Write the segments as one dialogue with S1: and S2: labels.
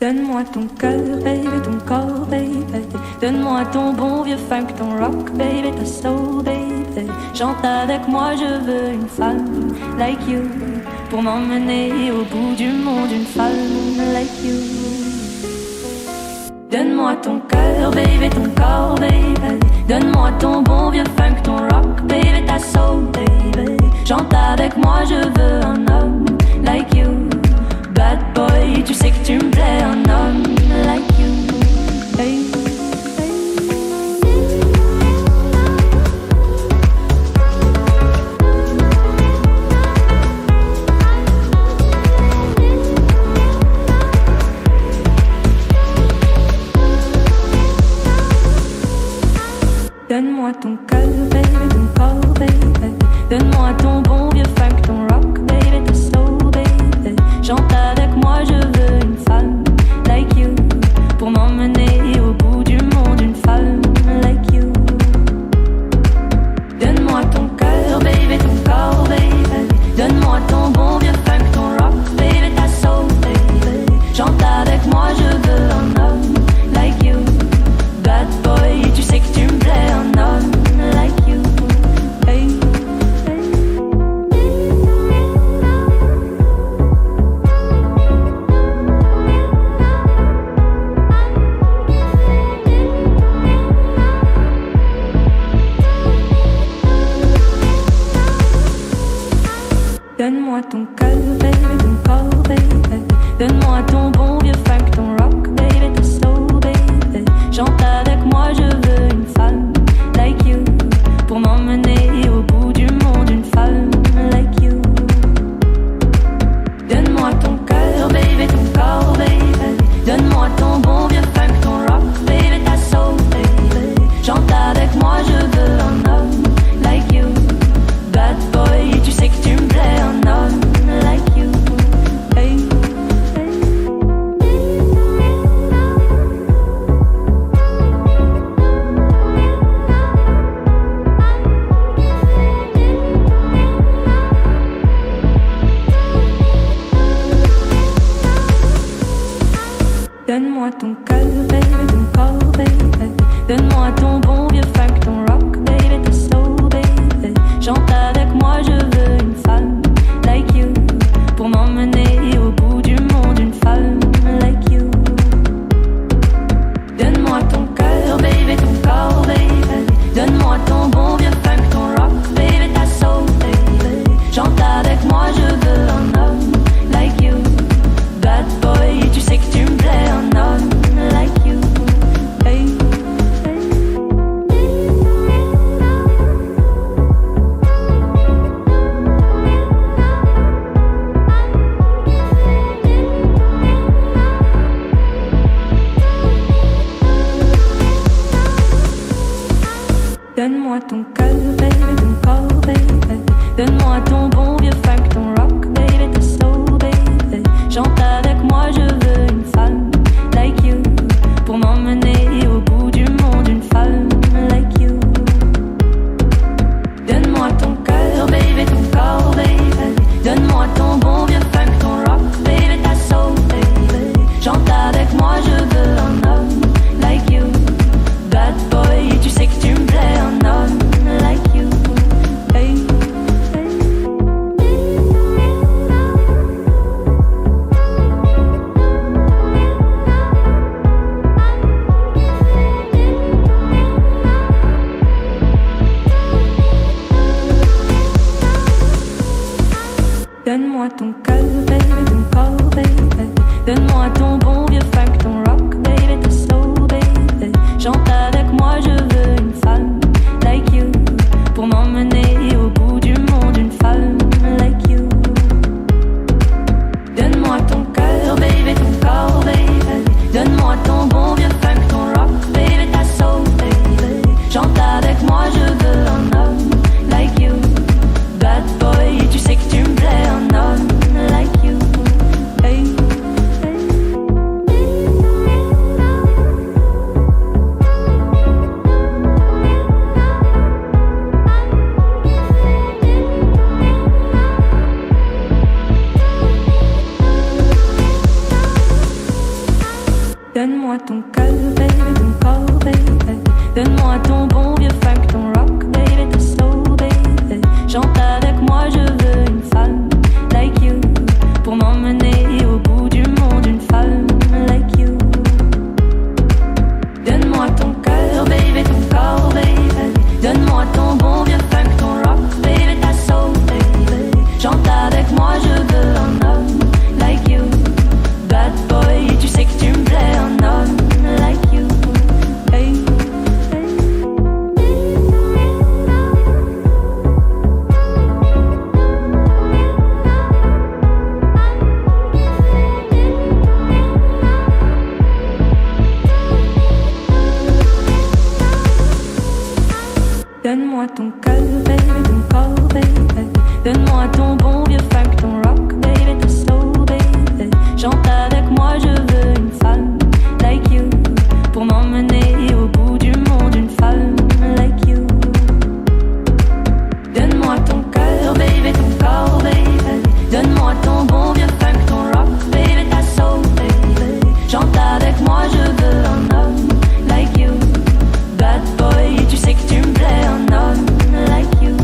S1: Donne-moi ton cœur, baby, ton corps, baby. Donne-moi ton bon vieux funk, ton rock, baby, ta soul, baby. Chante avec moi, je veux une femme like you pour m'emmener au bout du monde, une femme like you. Donne-moi ton cœur, baby, ton corps, baby. Donne-moi ton bon vieux funk, ton rock, baby, ta soul, baby. Chante avec moi, je veux un homme like you. Bad boy, tu sais que tu me plais, un homme like you. Hey. Donne-moi ton cœur, baby, ton corps, baby. Donne-moi ton bon vieux funk, ton rock, baby, ta soul, baby. Chante avec moi, je veux une femme like you pour m'emmener au bout du monde, une femme like you. Donne-moi ton cœur, baby, ton corps, baby. Donne-moi ton bon vieux funk, ton rock, baby, ta soul, baby. Chante avec moi, je veux un homme like you. Bad boy, tu sais que tu me plais, un homme like you. Hey. Donne-moi ton cœur, baby, ton corps, baby. Donne-moi ton bon vieux funk, ton rock, baby, ta soul, baby. Chante avec moi, je veux une femme like you pour m'emmener au bout du monde, une femme like you. Donne-moi ton cœur, baby, ton corps, baby. Donne-moi ton bon vieux funk, ton rock, baby, ta soul, baby. Chante avec moi, je veux un homme like you. Bad boy, tu sais que tu me plais, un homme like you. Hey. Donne-moi ton cœur, baby, ton corps, baby. Donne-moi ton bon vieux funk, ton rock, baby, ta soul, baby. Chante avec moi, je veux une femme like you pour m'emmener au bout du monde, une femme like you. Donne-moi ton cœur, baby, ton corps, baby. Donne-moi ton bon vieux funk, ton rock, baby, ta soul, baby. Chante avec moi, je veux un homme like you. Bad boy, tu sais que tu me plais, un homme like you. Hey. Donne-moi ton cœur, baby, ton corps, baby. Donne-moi ton bon vieux funk, ton rock, baby, ta soul, baby. Chante avec moi, je veux une femme like you pour m'emmener au bout du monde, une femme like you. Donne-moi ton cœur, baby, ton corps, baby. Donne-moi ton bon vieux funk, ton rock, baby, ta soul, baby. Chante avec moi, je veux un homme like you. Bad boy, tu sais que tu me plais, un homme like you. Hey. Donne-moi ton cœur, baby, ton corps, baby. Donne-moi ton bon vieux funk, ton rock, baby, ta soul, baby. Chante avec moi, je veux une femme like you pour m'emmener au bout du monde, une femme like you. Donne-moi ton cœur, baby, ton corps, baby. Donne-moi ton bon vieux funk, ton rock, baby, ta soul, baby. Chante avec moi, je veux un homme like you. Bad boy, tu sais que tu me plais, un homme like you. Hey. Donne-moi ton cœur, baby, ton corps, baby. Donne-moi ton bon vieux funk, ton rock, baby, ta soul, baby. Chante avec moi, je veux une femme like you pour m'emmener au bout du monde, une femme like you. Donne-moi ton cœur, baby, ton corps, baby. Donne-moi ton bon vieux funk, ton rock, baby, ta soul, baby. Chante avec moi, je veux un homme like you. Bad boy, tu sais que tu me plais, un homme like you.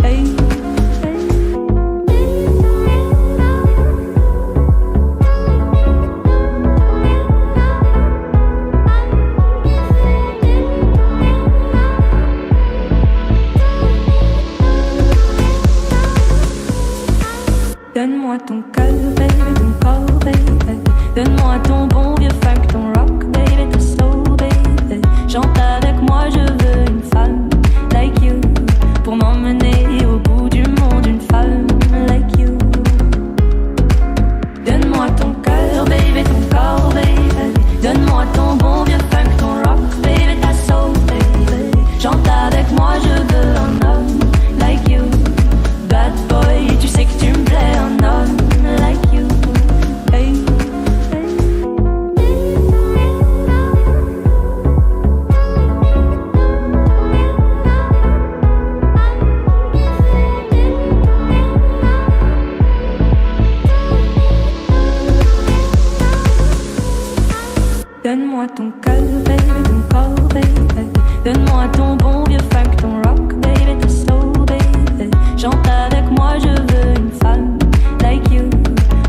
S1: Hey. Donne-moi ton cœur, baby, ton corps, baby. Donne-moi ton bon vieux funk, ton rock, baby, ta soul, baby. Chante avec moi, je veux une femme like you pour m'emmener au bout du monde, une femme like you. Donne-moi ton cœur, baby, ton corps, baby. Donne-moi ton bon vieux funk, ton rock, baby, ta soul, baby. Chante avec moi, je veux un homme like you. Bad boy, tu sais que tu me plais, un homme like you. Hey. Donne-moi ton cœur, baby, ton corps, baby. Donne-moi ton bon vieux funk, ton rock, baby, ta soul, baby. Chante avec moi, je veux une femme like you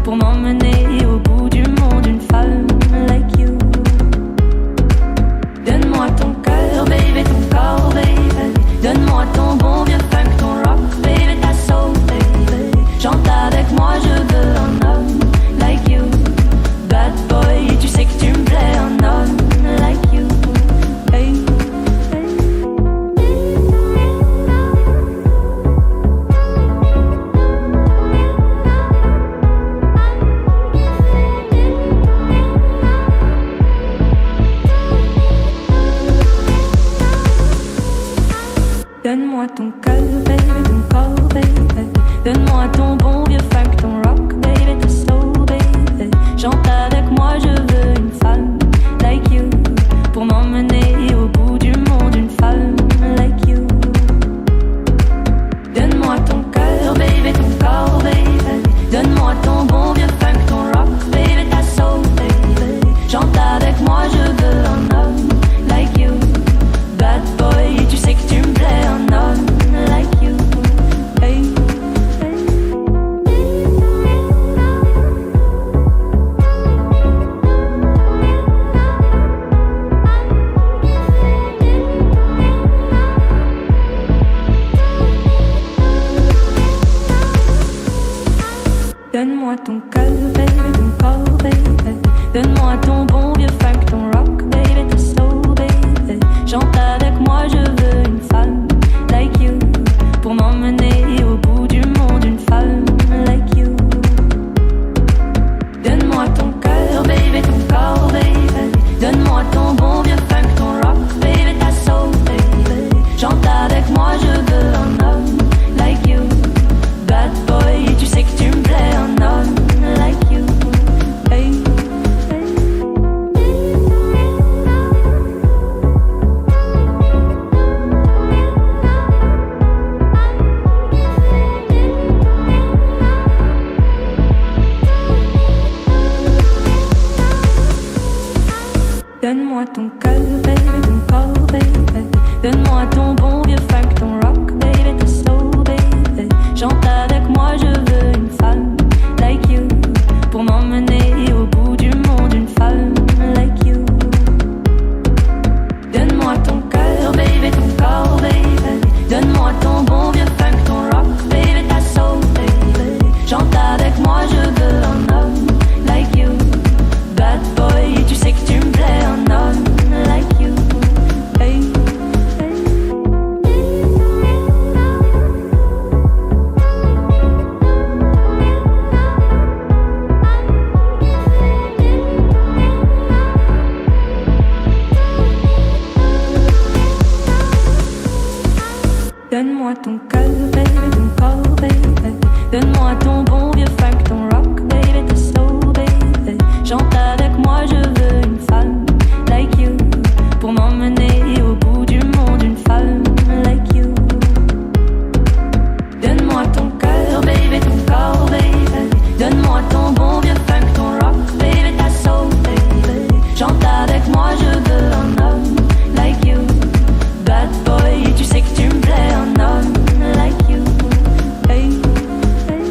S1: pour m'emmener au bout du monde, une femme like you. Donne-moi ton cœur, baby, ton corps, baby. Donne-moi ton bon vieux funk, ton rock, baby, ta soul, baby. Chante avec moi, je veux un homme like you. Bad boy, tu sais que tu me plais, un homme like you. Hey. Donne-moi ton cœur, baby, ton corps, baby. Donne-moi ton bon vieux funk, ton rock, baby, ta soul, baby. Chante avec moi, je veux une femme like you pour m'emmener au bout du monde, une femme like you. Donne-moi ton cœur, baby, ton corps, baby. Donne-moi ton bon vieux funk, ton rock, baby, ta soul, baby. Chante avec moi, je veux un homme like you. Bad boy, tu sais que tu me plais, un homme like you. Hey. Donne-moi ton cœur, baby, ton corps, baby. Donne-moi ton bon vieux funk, ton rock, baby, ta soul, baby. Chante avec moi, je veux une femme like you pour m'emmener au bout du monde, une femme like you. Donne-moi ton cœur, baby, ton corps, baby. Donne-moi ton bon vieux funk, ton rock, baby, ta soul, baby. Chante avec moi, je veux un homme like you. Bad boy, tu sais que tu me plais, un homme like you. Hey, hey. Donne-moi ton cœur, baby, ton corps, baby. Donne-moi ton bon vieux funk, ton rock, baby, ta soul, baby. Chante avec moi, je veux une femme like you pour m'emmener au bout du monde, une femme like you. Donne-moi ton cœur, baby, ton corps, baby. Donne-moi ton bon vieux funk, ton rock, baby, ta soul, baby. Chante avec moi, je veux un homme like you. Bad boy, tu sais que tu me plais, un homme like you. Hey, hey.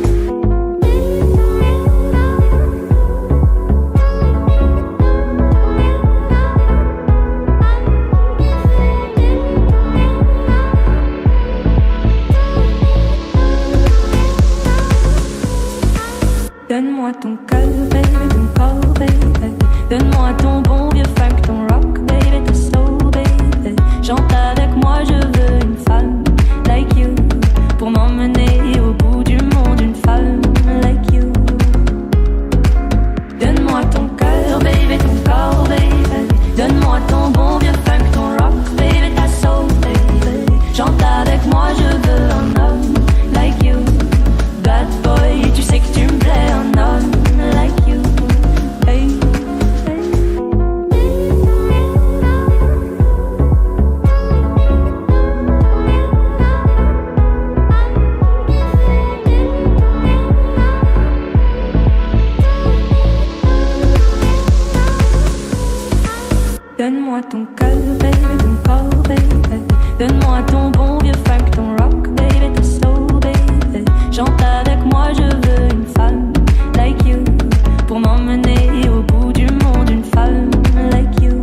S1: Donne-moi ton cœur, baby, ton corps, baby. Donne-moi ton bon vieux funk, ton rock, baby, ta soul, baby. Chante avec moi, je veux une femme like you pour m'emmener au bout du monde, une femme like you. Donne-moi ton cœur, baby, ton corps, baby. Donne-moi ton bon vieux funk, ton rock, baby, ta soul, baby. Chante avec moi, je veux un homme like you. Bad boy, tu sais que tu me plais, un homme like you. Hey, hey. Donne-moi ton cœur, baby, ton corps, baby. Donne-moi ton bon vieux funk, ton rock, baby, ta soul, baby. Chante avec moi, je veux une femme like you pour m'emmener au bout du monde, une femme like you.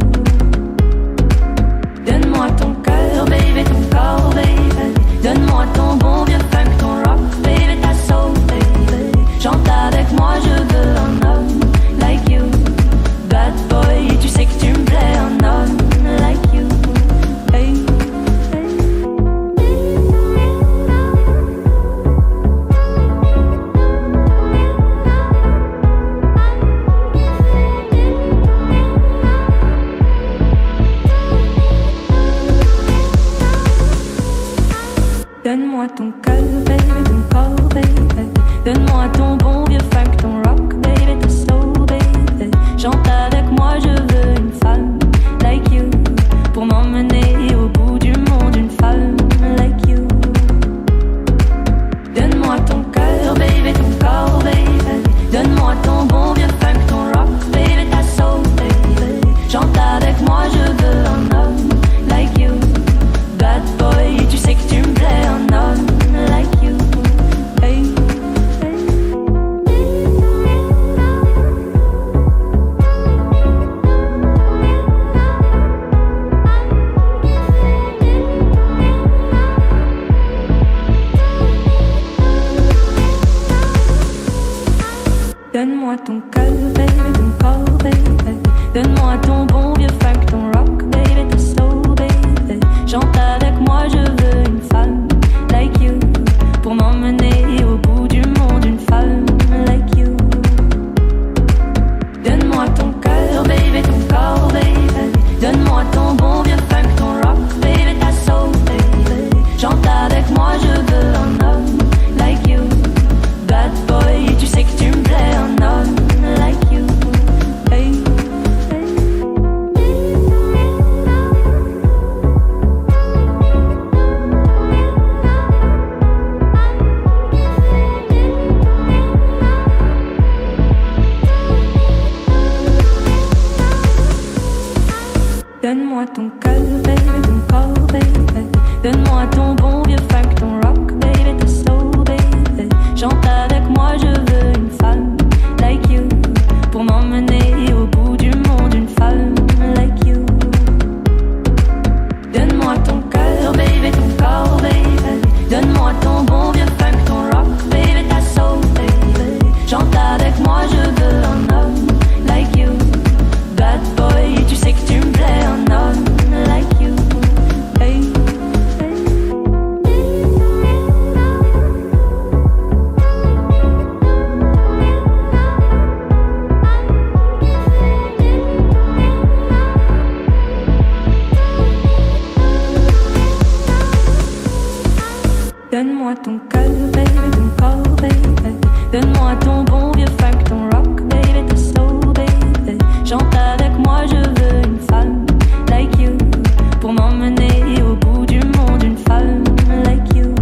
S1: Donne-moi ton cœur, baby, ton corps, baby. Donne-moi ton bon vieux funk, ton rock, baby, ta soul, baby. Chante avec moi, je veux un homme like you. Bad boy, tu sais que tu me plais, un homme like you. Hey, hey. Donne-moi ton cœur, baby, ton corps, baby. Donne-moi ton bon vieux funk, ton rock, baby, ta soul, baby. Chante avec moi, je veux une femme like you pour m'emmener au bout du monde, une femme like you. Donne-moi ton cœur, baby, ton corps, baby. Donne-moi ton bon vieux funk, ton rock, baby, ta soul, baby. Chante avec moi, je veux un homme like you. Bad boy, tu sais que tu me plais, un homme like you. Hey, hey. Donne-moi ton cœur, baby, ton corps, baby. Donne-moi ton bon vieux funk, ton rock, baby, ta soul, baby. Chante avec moi, je veux une femme like you pour m'emmener au bout du monde, une femme like you. Donne-moi ton cœur, baby, ton corps, baby. Donne-moi ton bon vieux funk, ton rock, baby, ta soul, baby. Chante avec moi, je veux un homme like you. Bad boy, tu sais que tu me plais, un homme like you. Hey, hey. Donne-moi ton cœur, baby, ton corps, baby. Donne-moi ton bon vieux funk, ton rock, baby, ta soul, baby. Chante avec moi, je veux une femme like you pour m'emmener au bout du monde, une femme like you. Donne-moi ton cœur, baby, ton corps, baby. Donne-moi ton bon vieux funk, ton rock, baby, ta soul, baby. Chante avec moi, je veux un homme like you. Bad boy, tu sais que tu me plais, un homme like you. Hey, hey. Donne-moi ton cœur, baby, ton corps, baby. Donne-moi ton bon vieux funk, ton rock, baby, ta soul, baby. Chante avec moi, je veux une femme like you pour m'emmener au bout du monde, une femme like you.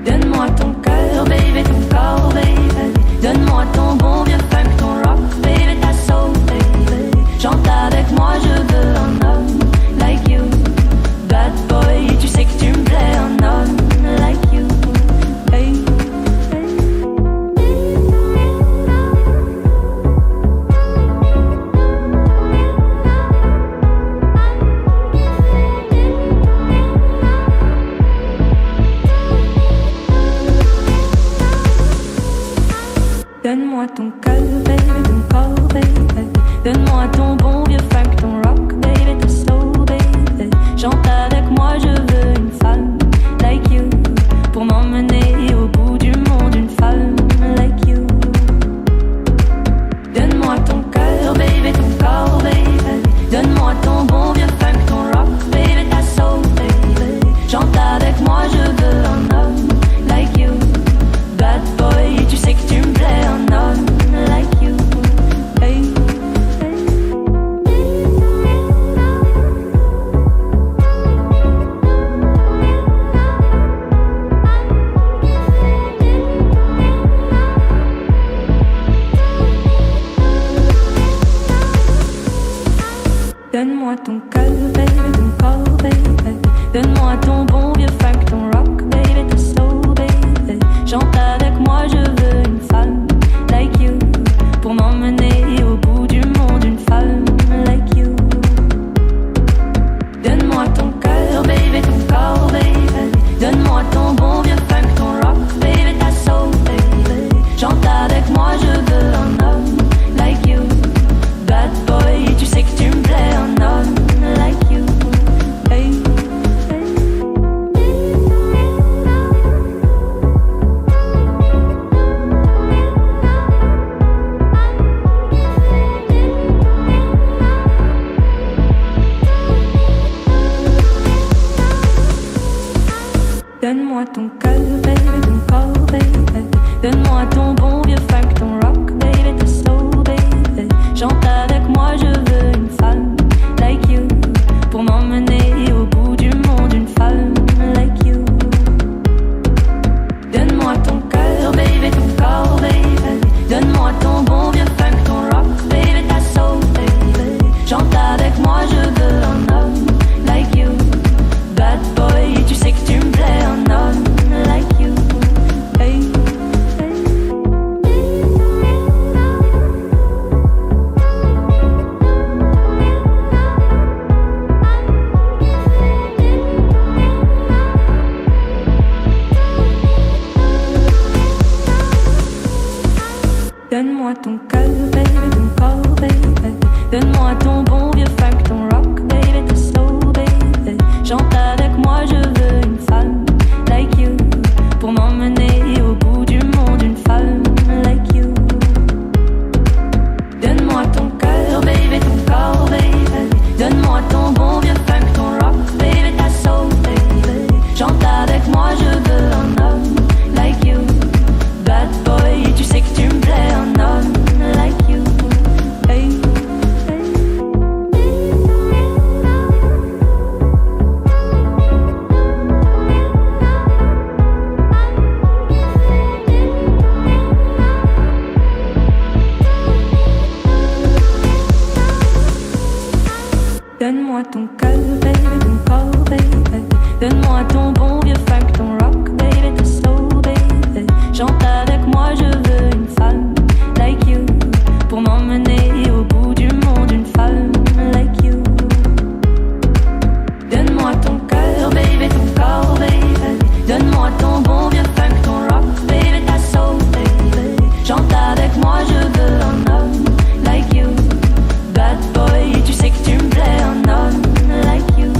S1: Donne-moi ton cœur, baby, ton corps, baby. Donne-moi ton bon vieux funk, ton rock, baby, ta soul, baby. Chante avec moi, je veux un homme like you. Bad boy, tu sais que tu me plais, un homme like you. Hey, hey. Donne-moi ton cœur, baby, ton corps, baby. Donne-moi ton bon vieux funk, ton rock, baby, ta soul, baby. Chante avec moi, je veux une femme like you pour m'emmener au bout du monde, une femme like you. Donne-moi ton cœur, baby, ton corps, baby. Donne-moi ton bon vieux funk, ton rock, baby, ta soul, baby. Chante avec moi, je veux un homme like you. Bad boy, tu sais que tu me plais, un homme like you. Hey, hey. Donne-moi ton cœur, baby, ton corps, baby. Donne-moi ton bon vieux funk, ton rock, baby, ta soul, baby. Chante avec moi, je veux une femme like you pour m'emmener au bout du monde, une femme like you. Donne-moi ton cœur, baby, ton corps, baby. Donne-moi ton bon vieux funk, ton rock, baby, ta soul, baby. Chante avec moi, je veux un homme like you. Bad boy, tu sais que tu me plais, un homme like you. Hey, hey. Donne-moi ton cœur, baby, ton corps, baby. Donne-moi ton bon vieux funk, ton rock, baby, ta soul, baby. Chante avec moi, je veux une femme like you pour m'emmener au bout du monde, une femme like you. Donne-moi ton cœur, baby, ton corps, baby. Donne-moi ton bon vieux funk, ton rock, baby, ta soul, baby. Chante avec moi, je veux un homme like you. Bad boy, tu sais que tu me plais, un homme like you. Hey, hey. Donne-moi ton cœur, baby, ton corps, baby. Donne-moi ton bon vieux funk, ton rock, baby, ta soul, baby. Chante avec moi, je veux une femme like you pour m'emmener au bout du monde, une femme like you. Donne-moi ton cœur, baby, ton corps, baby. Donne-moi ton bon vieux funk, ton rock, baby, ta soul, baby. Chante avec moi, je veux un homme like you. Bad boy, tu sais que tu me plais, un homme like you. Hey, hey. Donne-moi ton cœur, baby, ton corps, baby. Donne-moi ton bon vieux funk, ton rock, baby, ta soul, baby. Chante avec moi, je veux une femme like you pour m'emmener au bout du monde, une femme like you. Donne-moi ton cœur, baby, ton corps, baby. Donne-moi ton bon vieux funk, ton rock, baby, ta soul, baby. Chante avec moi, je veux un homme like you. Bad boy, tu sais que tu me plais, un homme like you.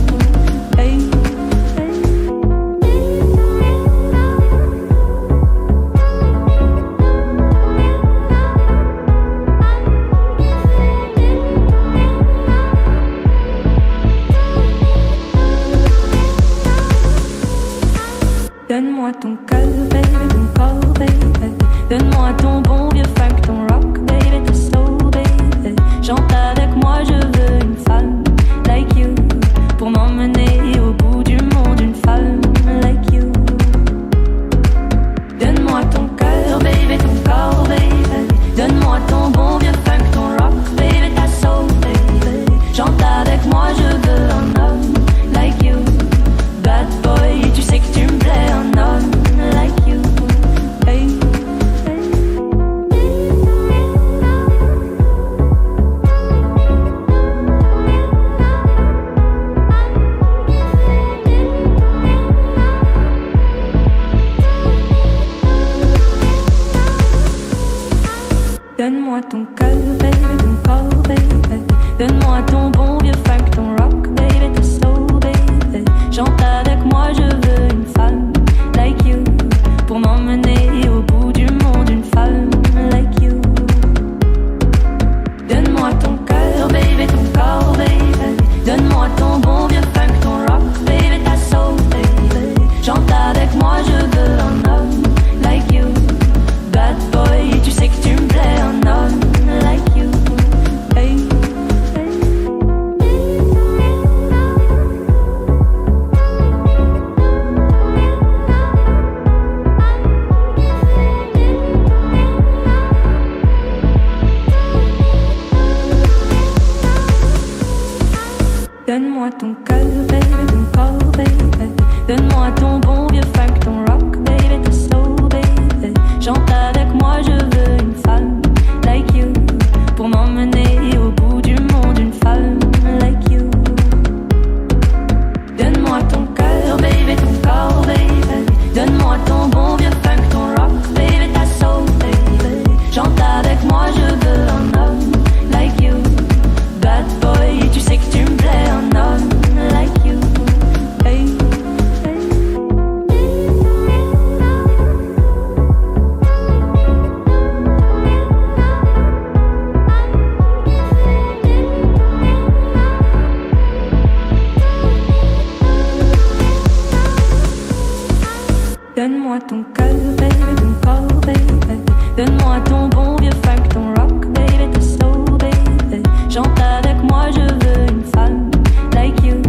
S1: Hey, hey. Donne-moi ton cœur, baby, ton corps, baby. Donne-moi ton bon vieux funk, ton rock, baby, ta soul, baby. Chante avec moi, je veux une femme like you pour m'emmener au bout du monde, une femme like you. Donne-moi ton cœur, baby, ton corps, baby. Donne-moi ton bon vieux funk, ton rock, baby, ta soul, baby. Chante avec moi, je veux un homme like you. Bad boy, tu sais que tu me plais, un homme like you. Hey, hey. Donne-moi ton cœur, baby, ton corps, baby. Donne-moi ton bon vieux funk, ton rock, baby, ta soul, baby. Chante avec moi, je veux une femme like you pour m'emmener au bout du monde, une femme like you. Donne-moi ton cœur, baby, ton corps, baby. Donne-moi ton bon vieux funk, ton rock, baby, ta soul, baby. Chante avec moi, je veux un homme like you. Bad boy, tu sais que tu me plais, un homme like you. Hey, hey. Donne-moi ton cœur, baby, ton corps, baby. Donne-moi ton bon vieux funk, ton rock, baby, ta soul, baby. Chante avec moi, je veux une femme like you pour m'emmener au bout du monde, une femme like you. Donne-moi ton cœur, baby, ton corps, baby. Donne-moi ton bon vieux funk, ton rock, baby, ta soul, baby. Chante avec moi, je veux un homme like you. Bad boy, tu sais que tu me plais, un homme like you. Hey, hey. Donne-moi ton cœur, baby, ton corps, baby. Donne-moi ton bon vieux funk, ton rock, baby, ta soul, baby. Chante avec moi, je veux une femme like you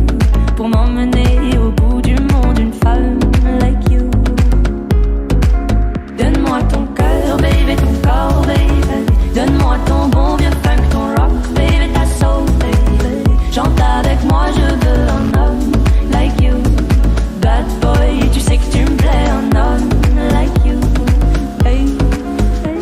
S1: pour m'emmener au bout du monde, une femme like you. Donne-moi ton cœur, baby, ton corps, baby. Donne-moi ton bon vieux funk, ton rock, baby, ta soul, baby. Chante avec moi, je veux un homme like you. Bad boy, tu sais que tu me plais, un homme like you. Hey, hey.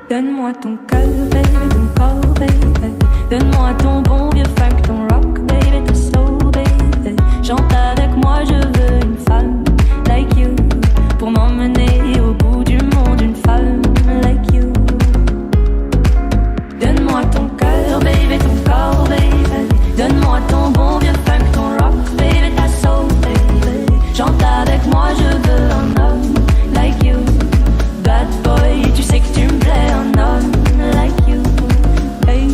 S1: Donne-moi ton cœur, baby, ton corps, baby. Donne-moi ton bon vieux funk, ton rock, baby, ta soul, baby. Chante avec moi, je veux une femme like you pour m'emmener au bout du monde, une femme like you. Donne-moi ton cœur, baby, ton corps, baby. Donne-moi ton bon vieux funk, ton rock, baby, ta soul, baby. Chante avec moi, je veux un homme like you. Bad boy, tu sais que tu me plais, un homme like you. Hey,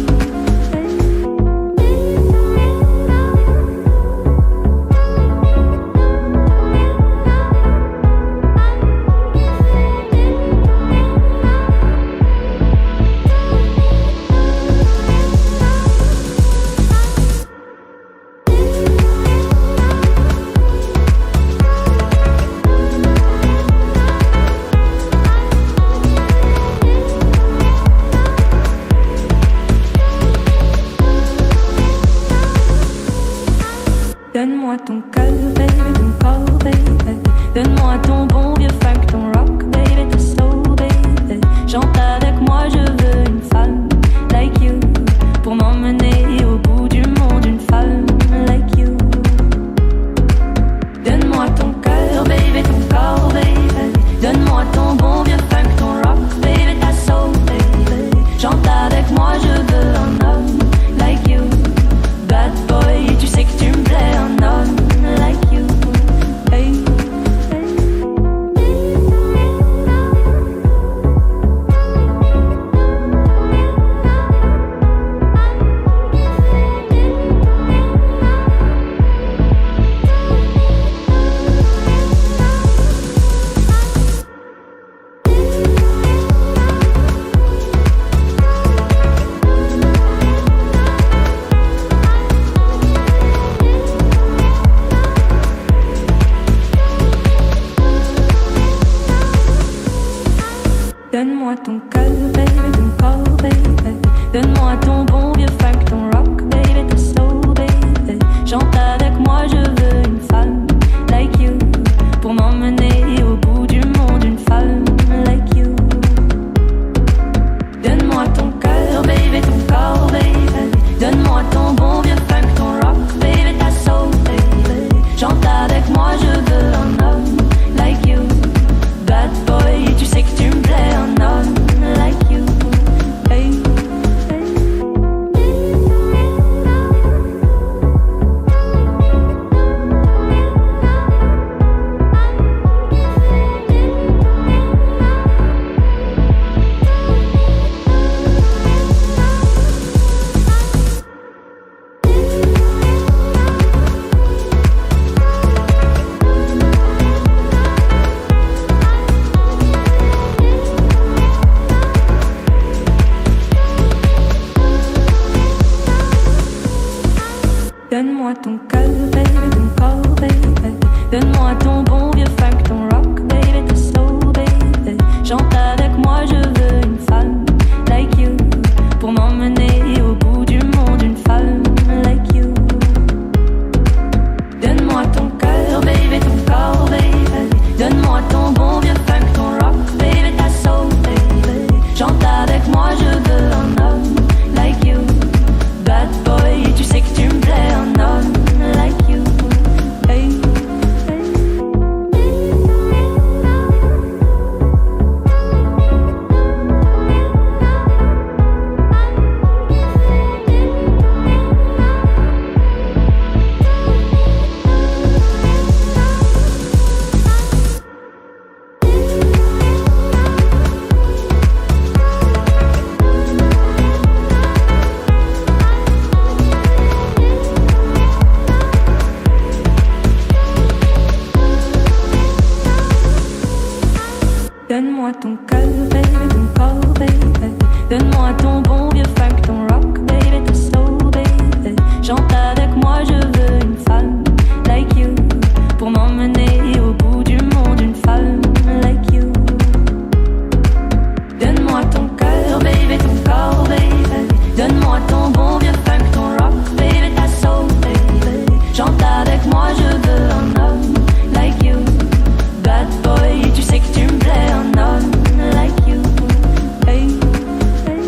S1: hey. Donne-moi ton cœur, baby, ton corps, baby. Donne-moi ton bon vieux funk, ton rock, baby, ta soul, baby. Chante avec moi, je veux une femme like you pour m'emmener au bout du monde, une femme like you. Donne-moi ton cœur, baby, ton corps, baby. Donne-moi ton bon vieux funk, ton rock, baby, ta soul, baby. Chante avec moi, je veux un homme like you. Bad boy, tu sais que tu me plais, un homme like you. Hey. Donne-moi ton cœur, baby, ton corps, baby. Donne-moi ton bon vieux funk, ton rock, baby, ta soul, baby. Chante avec moi, je veux une femme like you pour m'emmener au bout du monde, une femme like you. Donne-moi ton cœur, baby, ton corps, baby. Donne-moi ton bon vieux funk, ton rock, baby, ta soul, baby. Chante avec moi, je veux un homme like you. Bad boy, tu sais que tu me plais, un homme like you. Hey, hey. Donne-moi ton cœur, baby, ton corps, baby. Donne-moi ton bon vieux funk, ton rock, baby, ta soul, baby. Chante avec moi, je veux une femme like you pour m'emmener au bout du monde, une femme like you. Donne-moi ton cœur, baby, ton corps, baby. Donne-moi ton bon vieux funk, ton rock, baby, ta soul, baby. Chante avec moi, je veux un homme like you. Bad boy, tu sais que tu me plais, un homme like you. Hey, hey. Donne-moi ton cœur, baby, ton corps, baby. Donne-moi ton bon vieux funk, ton rock, baby, ta soul, baby. Chante avec moi, je veux une femme like you pour m'emmener au bout du monde, une femme like you. Donne-moi ton cœur, baby, ton corps, baby. Donne-moi ton bon vieux funk, ton rock, baby, ta soul, baby. Chante avec moi, je veux un homme like you. Bad boy, tu sais que tu me plais, un homme like you. Hey, hey.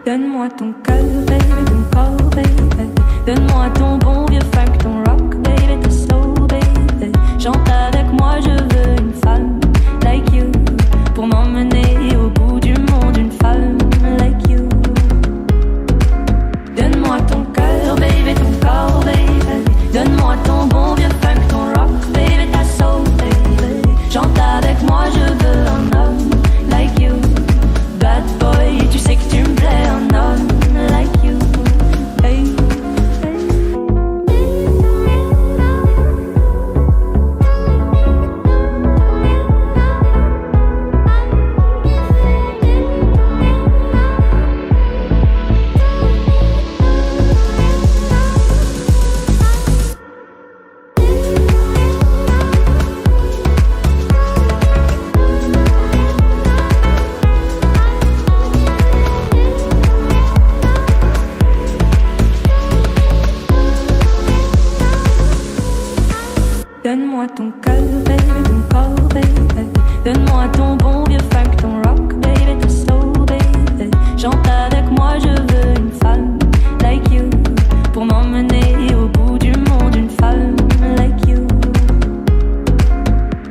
S1: Donne-moi ton cœur, baby, ton corps, baby. Donne-moi ton bon vieux funk, ton rock, baby, ta soul, baby. Chante avec moi, je veux une femme like you pour m'emmener au bout du monde, une femme like you. Donne-moi ton cœur, baby, ton corps, baby. Donne-moi ton bon vieux funk, ton rock, baby, ta soul, baby. Chante avec moi, je veux un homme like you. Bad boy, tu sais que tu me plais, un homme like you. Hey, hey. Donne-moi ton cœur, baby, ton corps, baby. Donne-moi ton bon vieux funk, ton rock, baby, ta soul, baby. Chante avec moi, je veux une femme like you pour m'emmener au bout du monde, une femme like you.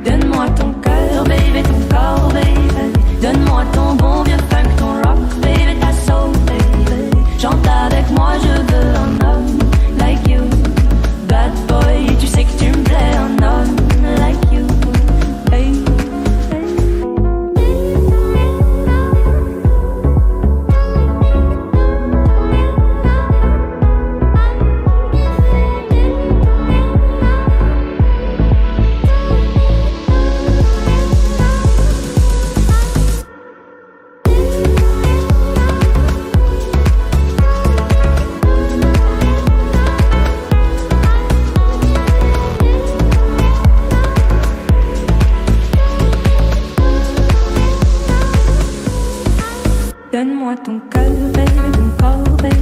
S1: Donne-moi ton cœur, baby, ton corps, baby. Donne-moi ton bon vieux funk, ton rock, baby, ta soul, baby. Chante avec moi, je veux un homme like you. Bad boy, tu sais que tu me plais, un homme like you. Hey, donne-moi ton cœur, baby, ton corps, baby.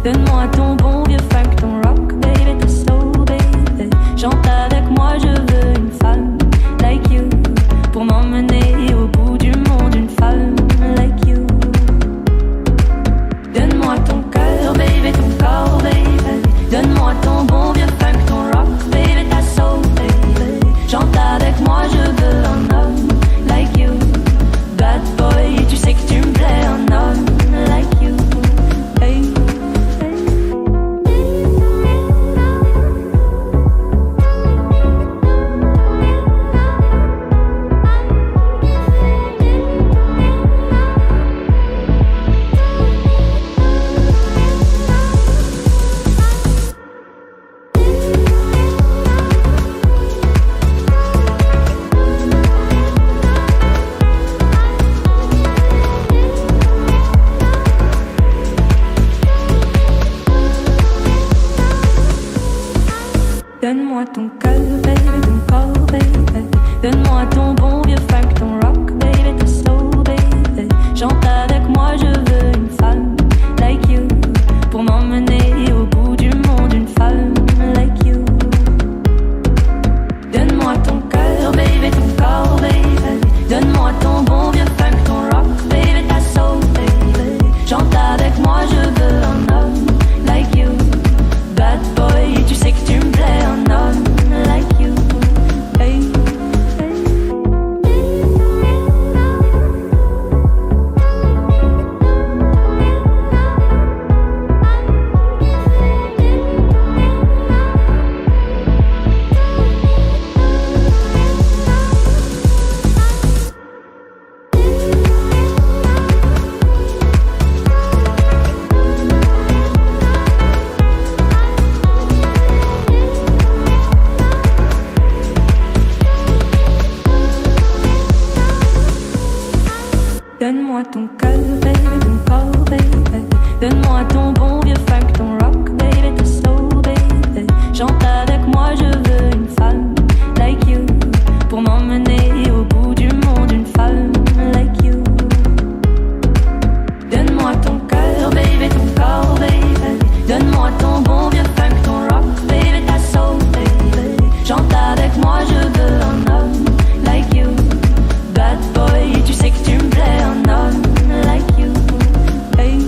S1: Donne-moi ton bon vieux funk, ton rock, baby, ta soul, baby. Chante avec moi, je veux une femme like you pour m'emmener au bout du monde, une femme like you. Donne-moi ton cœur, baby, ton corps, baby. Donne-moi ton bon vieux funk, ton rock, baby, ta soul, baby. Chante avec moi, je veux un homme like you. Bad boy, tu sais que tu me plais, un homme like you. Hey, donne-moi ton cœur, baby, ton corps, baby. Donne-moi ton bon vieux funk, ton rock, baby, ta soul, baby. Chante avec moi, je veux une femme like you pour m'emmener au bout du monde, une femme like you. Donne-moi ton cœur, baby, ton corps, baby. Donne-moi ton bon vieux funk, ton rock, baby, ta soul, baby. Chante avec moi, je veux un homme like you. Bad boy, tu sais que tu me plais, un homme like you. Hey, donne-moi ton cœur, baby, ton corps, baby. Donne-moi ton bon vieux funk, ton rock, baby, ta soul, baby. Chante avec moi, je veux une femme like you pour m'emmener au bout du monde, une femme like you. Donne-moi ton cœur, baby, ton corps, baby. Donne-moi ton bon vieux funk, ton rock, baby, ta soul, baby. Chante avec moi, je veux un homme like you. Bad boy, tu sais que tu me plais, un homme like you. Hey,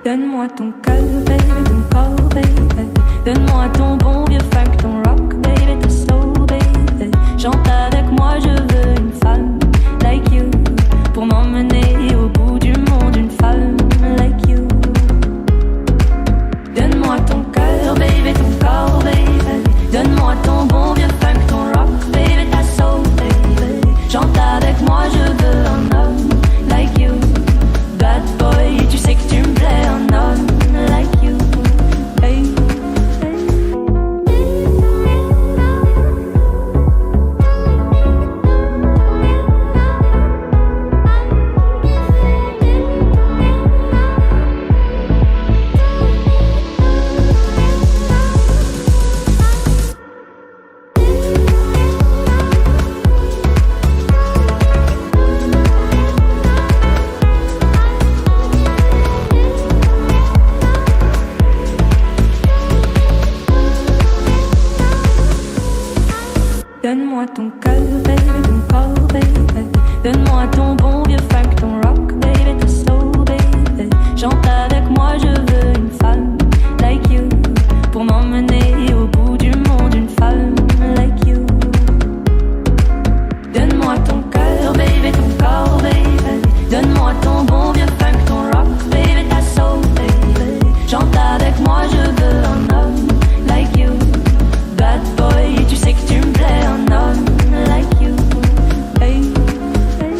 S1: donne-moi ton cœur, baby, ton corps, baby. Donne-moi ton bon vieux funk, ton rock, baby, ta soul, baby. Chante avec moi, je veux une femme like you pour m'emmener au bout du monde, une femme like you. Donne-moi ton cœur, baby, ton corps, baby. Donne-moi ton bon vieux funk, ton rock, baby, ta soul, baby. Chante avec moi, je veux un homme like you. Bad boy, tu sais que tu me plais, un homme like you. Hey, hey. Donne-moi ton cœur, baby, ton corps, baby. Donne-moi ton bon vieux funk, ton rock, baby, ta soul, baby. Chante avec moi, je veux une femme like you pour m'emmener au bout du monde, une femme like you. Donne-moi ton cœur, baby, ton corps, baby. Donne-moi ton bon vieux funk, ton rock, baby, ta soul, baby. Chante avec moi, je veux un homme like you. Bad boy, tu sais que tu me plais, un homme like you. Hey, hey.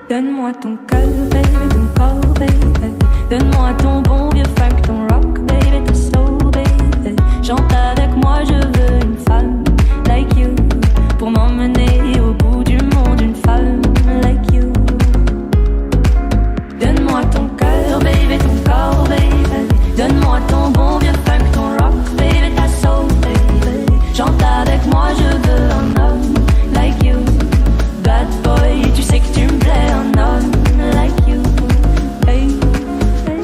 S1: Donne-moi ton cœur, baby, ton corps, baby. Donne-moi ton bon vieux funk, ton rock, baby, ta soul, baby. Chante avec moi, je veux une femme like you pour m'emmener au bout du monde, une femme like you. Donne-moi ton cœur, baby, ton corps, baby. Donne-moi ton bon vieux funk, ton rock, baby, ta soul, baby. Chante avec moi, je veux un homme like you. Bad boy, tu sais que tu me plais, un homme like you. Hey, hey.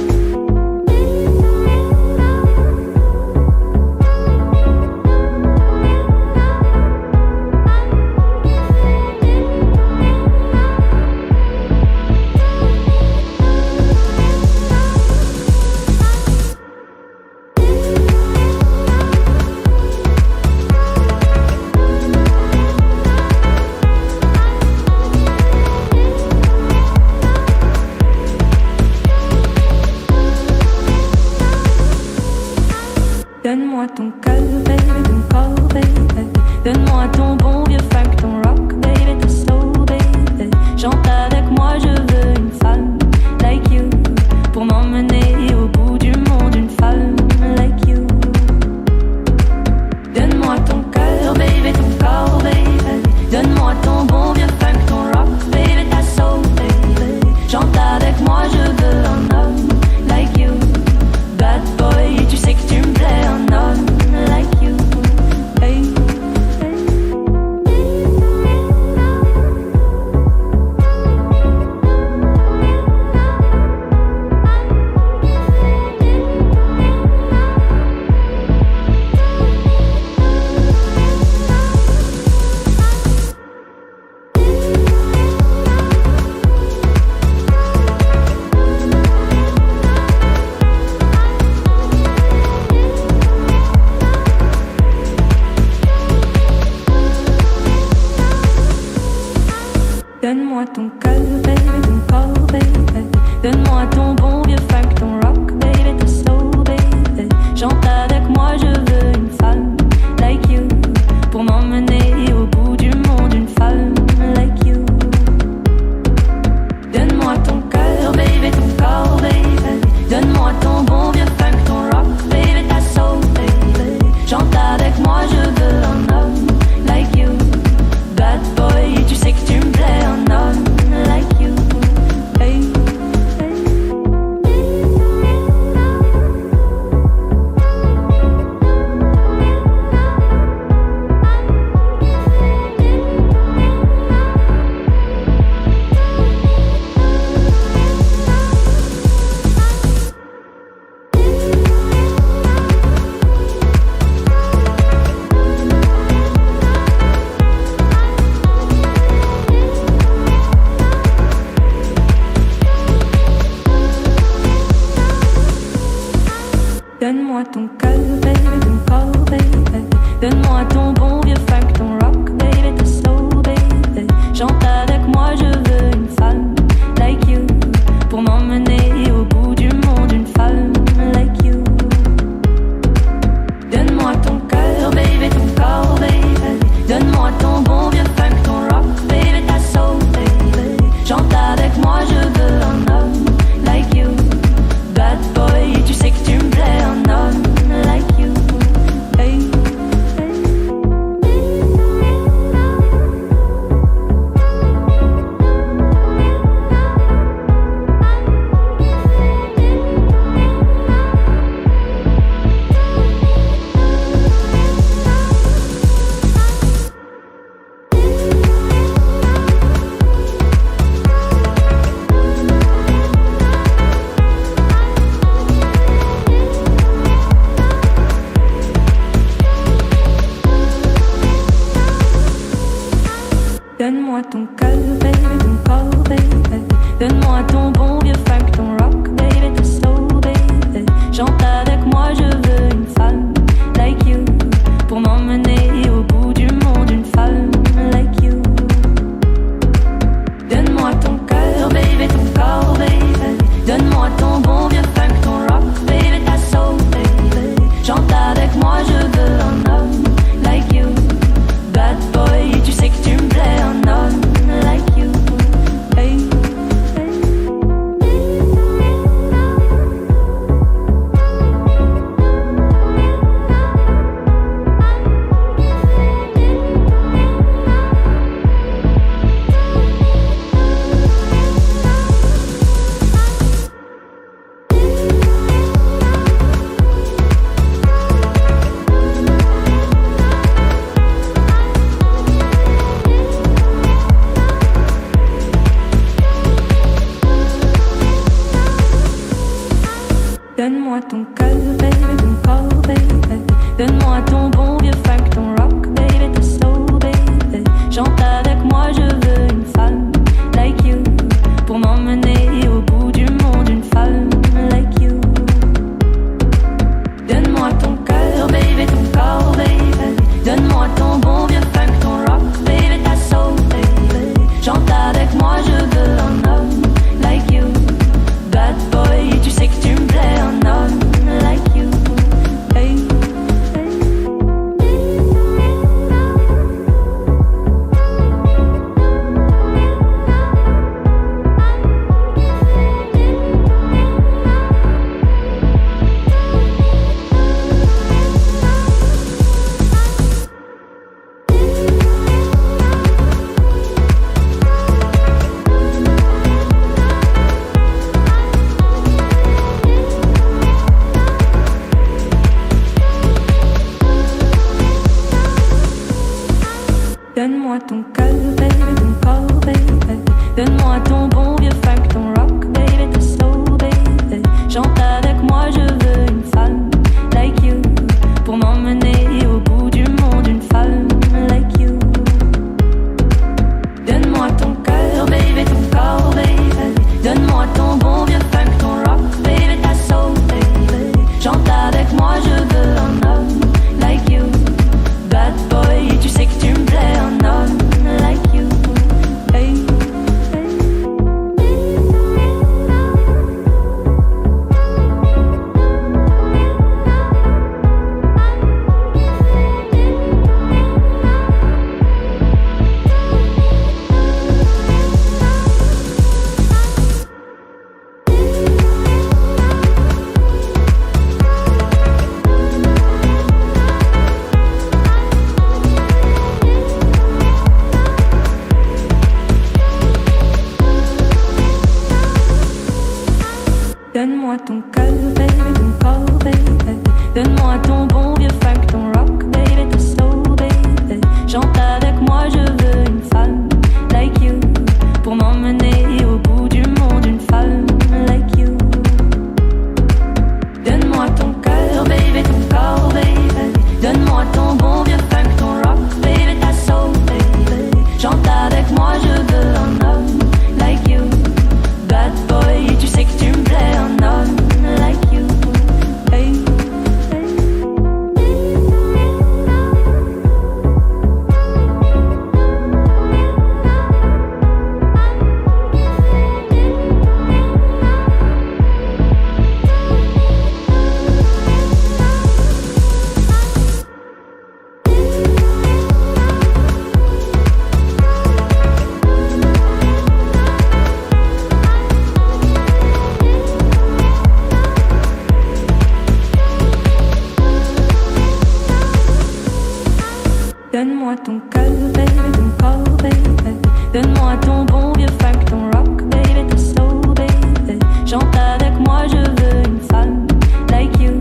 S1: Donne-moi ton cœur, baby, ton corps, baby. Donne-moi ton bon vieux funk, ton rock, baby, ta soul, baby. Chante avec moi, je veux une femme like you pour m'emmener au bout du monde, une femme like you. Donne-moi ton cœur, baby, ton corps, baby. Donne-moi ton bon vieux funk, ton rock, baby, ta soul, baby. Chante avec moi, je veux un homme like you. Bad boy, tu sais que tu me plais, un homme like you. Hey, hey. Donne-moi ton cœur, baby, ton corps, baby. Donne-moi ton bon vieux funk, ton rock, baby, ta soul, baby. Chante avec moi, je veux une femme like you pour m'emmener au bout du monde, une femme like you. Donne-moi ton cœur, baby, ton corps, baby. Donne-moi ton bon vieux funk, ton rock, baby, ta soul, baby. Chante avec moi, je veux un homme like you. Bad boy, tu sais que tu me plais, un homme like you. Hey, hey. Donne-moi ton cœur, baby, ton corps, baby. Donne-moi ton bon vieux funk, ton rock, baby, ta soul, baby. Chante avec moi, je veux une femme like you pour m'emmener au bout du monde, une femme like you. Donne-moi ton cœur, baby, ton corps, baby. Donne-moi ton bon vieux funk, ton rock, baby, ta soul, baby. Chante avec moi, je veux un homme like you. Bad boy, tu sais que tu me plais, un homme like you. Hey. Donne-moi ton cœur, baby, ton corps, baby. Donne-moi ton bon vieux funk, ton rock, baby, ta soul, baby. Chante avec moi, je veux une femme like you pour m'emmener au bout du monde, une femme like you. Donne-moi ton cœur, baby, ton corps, baby. Donne-moi ton bon vieux funk, ton rock, baby, ta soul, baby. Chante avec moi, je veux un homme like you. Bad boy, tu sais que tu me plais, un homme like you. Hey, hey. Donne-moi ton cœur, baby, ton corps, baby. Donne-moi ton bon vieux funk, ton rock, baby, ta soul, baby. Chante avec moi, je veux une femme like you pour m'emmener au bout du monde, une femme like you. Donne-moi ton cœur, baby, ton corps, baby. Donne-moi ton bon vieux funk, ton rock, baby, ta soul, baby. Chante avec moi, je veux un homme like you. Bad boy, tu sais que tu me plais, un homme like you. Hey, hey. Donne-moi ton cœur, baby, ton corps, baby. Donne-moi ton bon vieux funk, ton rock, baby, ta soul, baby. Chante avec moi, je veux une femme like you pour m'emmener au bout du monde, une femme like you. Donne-moi ton cœur, baby, ton corps, baby. Donne-moi ton bon vieux funk, ton rock, baby, ta soul, baby. Chante avec moi, je veux un homme like you. Bad boy, tu sais que tu me plais, un homme like you. Hey, hey. Donne-moi ton cœur, baby, ton corps, baby. Donne-moi ton bon vieux funk, ton rock, baby, ta soul, baby. Chante avec moi, je veux une femme like you pour m'emmener au bout du monde, une femme like you. Donne-moi ton cœur, baby, ton corps, baby. Donne-moi ton bon vieux funk, ton rock, baby, ta soul, baby. Chante avec moi, je veux un homme like you. Bad boy, tu sais que tu me plais, un homme like you. Hey, hey. Donne-moi ton cœur, baby, ton corps, baby. Donne-moi ton bon vieux funk, ton rock, baby, ta soul, baby. Chante avec moi, je veux une femme like you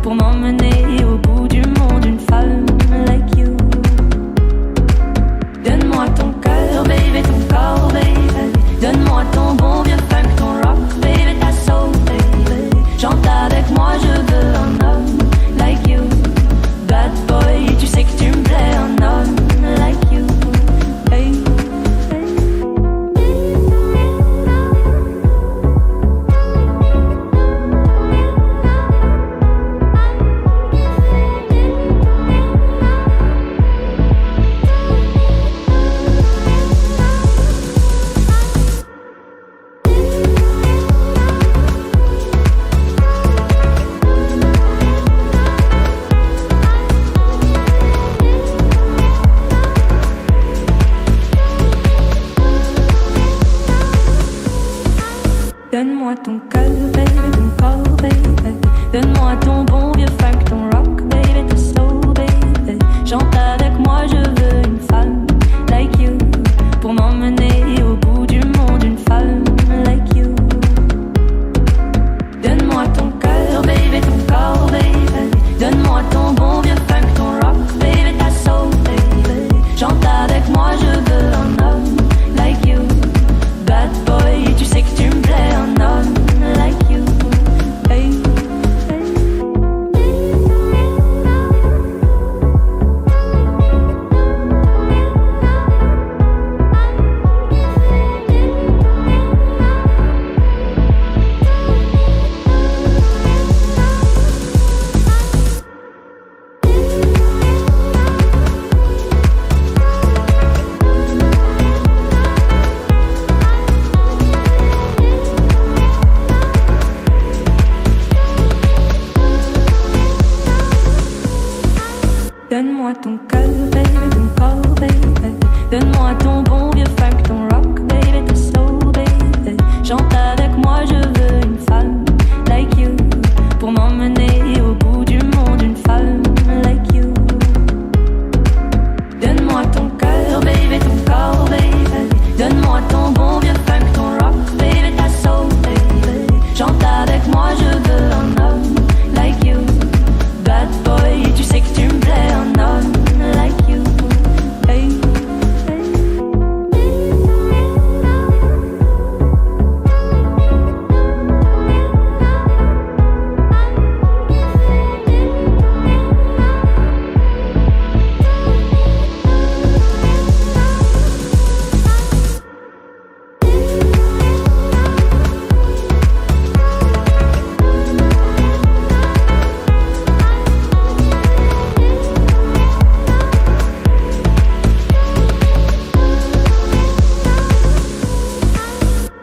S1: pour m'emmener au bout du monde, une femme like you. Donne-moi ton cœur, baby, ton corps, baby. Donne-moi ton bon vieux funk, ton rock, baby, ta soul, baby. Chante avec moi, je veux un homme like you. Bad boy, tu sais que tu me plais, un homme like you. Hey. Donne-moi ton cœur, baby, ton corps, baby. Donne-moi ton bon vieux funk, ton rock, baby, ton soul, baby. Chante avec moi, je veux une femme like you pour m'emmener au bout du monde, une femme like you. Donne-moi ton cœur, baby, ton corps, baby. Donne-moi ton bon vieux funk, ton rock, baby, ta soul, baby. Chante avec moi, je veux un homme like you. Bad boy, tu sais que tu me plais, un homme like you. Hey, hey. Donne-moi ton cœur, baby, ton corps, baby. Donne-moi ton bon vieux funk, ton rock, baby, ta soul, baby. Chante avec moi, je veux une femme like you pour m'emmener au bout du monde, une femme like you. Donne-moi ton cœur, baby, ton corps, baby. Donne-moi ton bon vieux funk, ton rock, baby, ta soul, baby. Chante avec moi, je veux un homme like you. Bad boy, tu sais que tu me plais, un homme like you. Hey, hey.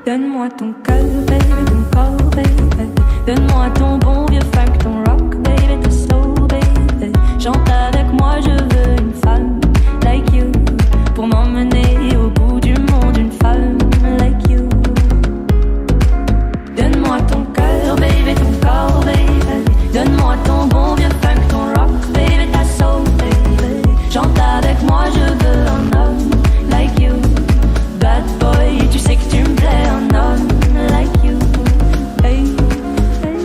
S1: Donne-moi ton cœur, baby, ton corps, baby. Donne-moi ton bon vieux funk, ton rock, baby, ta soul, baby. Chante avec moi, je veux une femme like you pour m'emmener au bout du monde, une femme like you. Donne-moi ton cœur, baby, ton corps, baby. Donne-moi ton bon vieux funk, ton rock, baby, ta soul, baby. Chante avec moi, je veux un homme like you. Bad boy, tu sais que tu me plais, un homme like you. Hey, hey.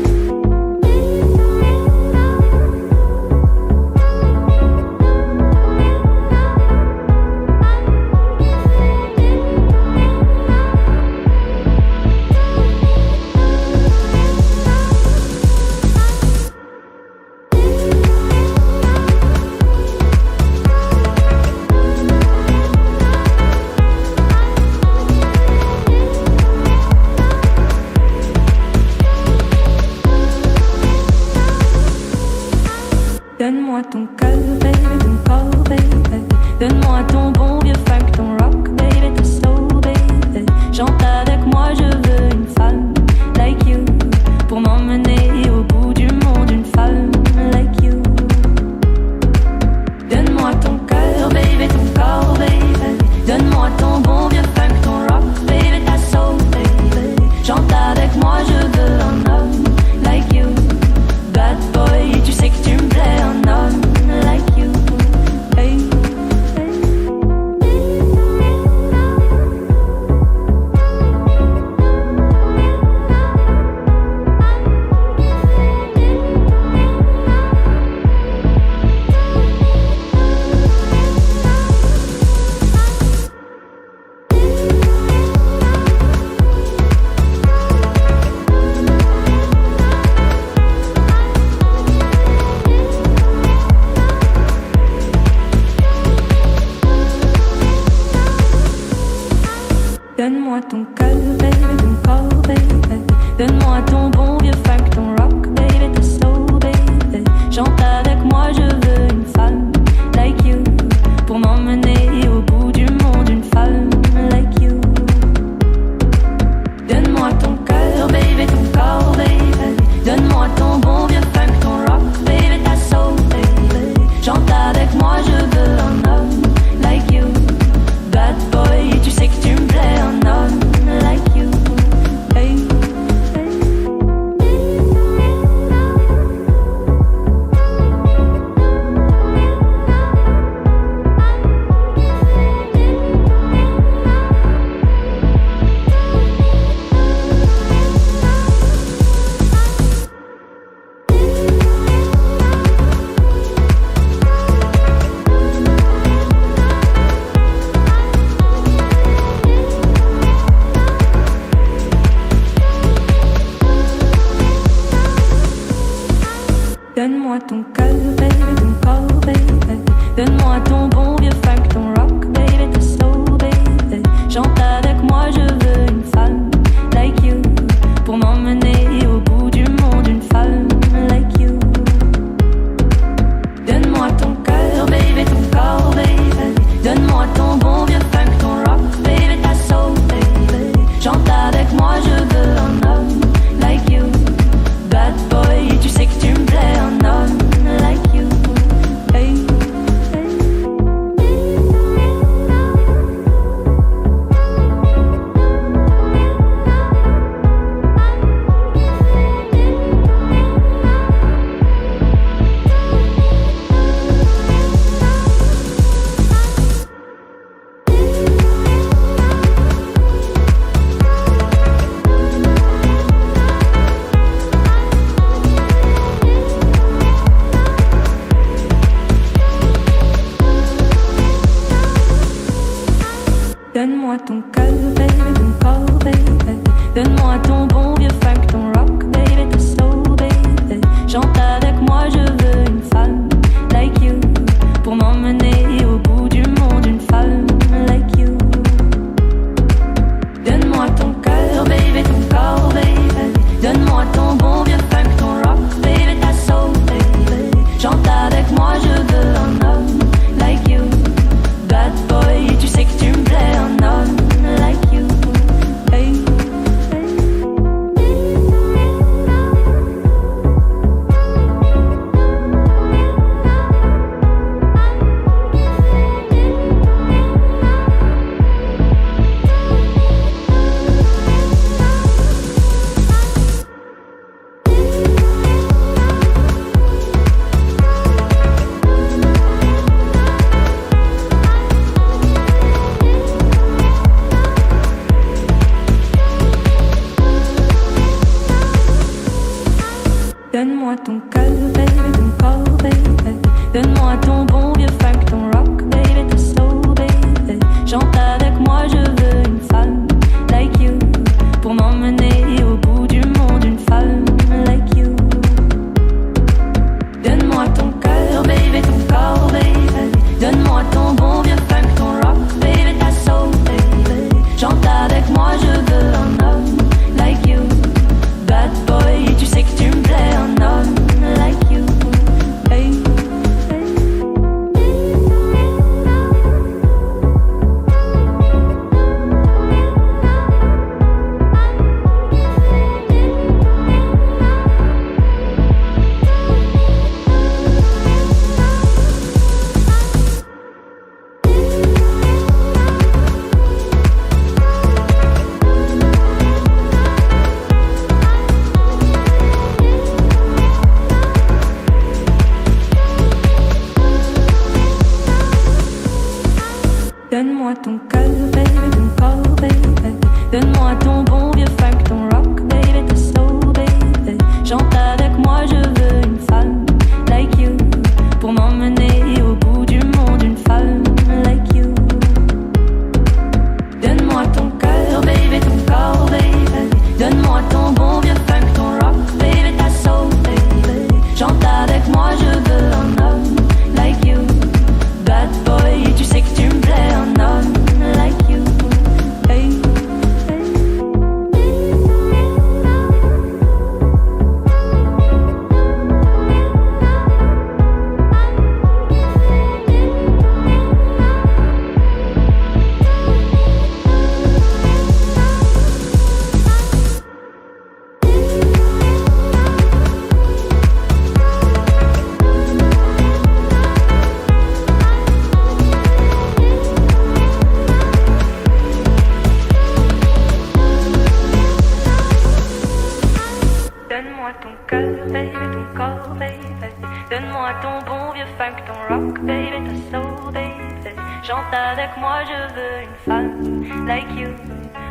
S1: Donne-moi ton cœur, baby, ton corps, baby. Donne-moi ton bon vieux funk, ton rock, baby, ta soul, baby. Chante avec moi, je veux une femme like you pour m'emmener au bout du monde, une femme like you. Donne-moi ton cœur, baby, ton corps, baby. Donne-moi ton bon vieux funk, ton rock, baby, ta soul, baby. Chante avec moi, je veux un homme like you. Bad boy, tu sais que tu me plais, un homme like you. Hey, hey. Donne-moi ton cœur, baby, ton corps, baby. Donne-moi ton bon vieux funk, ton rock, baby, ta soul, baby. Chante avec moi, je veux une femme like you pour m'emmener au bout du monde, une femme like you. Donne-moi ton cœur, baby, ton corps, baby. Donne-moi ton bon vieux funk, ton rock, baby, ta soul, baby. Chante avec moi, je veux un homme like you. Bad boy, tu sais que tu me plais, un homme like you. Hey, hey. Donne-moi ton cœur, baby, ton corps, baby. Donne-moi ton bon vieux funk, ton rock, baby, ta soul, baby. Chante avec moi, je veux une femme like you pour m'emmener au bout du monde, une femme like you. Donne-moi ton cœur, baby, ton corps, baby. Donne-moi ton bon vieux funk, ton rock, baby, ta soul, baby. Chante avec moi, je veux un homme like you. Bad boy, tu sais que tu me plais, un homme like you. Hey. Donne-moi ton cœur, baby, ton corps, baby. Donne-moi ton bon vieux funk, ton rock, baby, ta soul, baby. Chante avec moi, je veux une femme like you pour m'emmener au bout du monde, une femme like you. Donne-moi ton cœur, baby, ton corps, baby. Donne-moi ton bon vieux funk, ton rock, baby, ta soul, baby. Chante avec moi, je veux un homme like you. Bad boy, tu sais que tu me plais, un homme like you. Hey, hey. Donne-moi ton cœur, baby, ton corps, baby. Donne-moi ton bon vieux funk, ton rock, baby, ta soul, baby. Chante avec moi, je veux une femme like you pour m'emmener au bout du monde, une femme like you. Donne-moi ton cœur, baby, ton corps, baby. Donne-moi ton bon vieux funk, ton rock, baby, ta soul, baby. Chante avec moi, je veux un homme like you. Bad boy, tu sais que tu me plais, un homme like you. Hey, hey. Donne-moi ton cœur, baby, ton corps, baby. Donne-moi ton bon vieux funk, ton rock, baby, ta soul, baby. Chante avec moi, je veux une femme like you pour m'emmener au bout du monde, une femme like you. Donne-moi ton cœur, baby, ton corps, baby. Donne-moi ton bon vieux funk, ton rock, baby, ta soul, baby. Chante avec moi, je veux un homme like you. Bad boy, tu sais que tu me plais, un homme like you. Hey, hey. Donne-moi ton cœur, baby, ton corps, baby. Donne-moi ton bon vieux funk, ton rock, baby, ta soul, baby. Chante avec moi, je veux une femme like you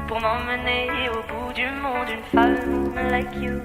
S1: pour m'emmener au bout du monde, une femme like you.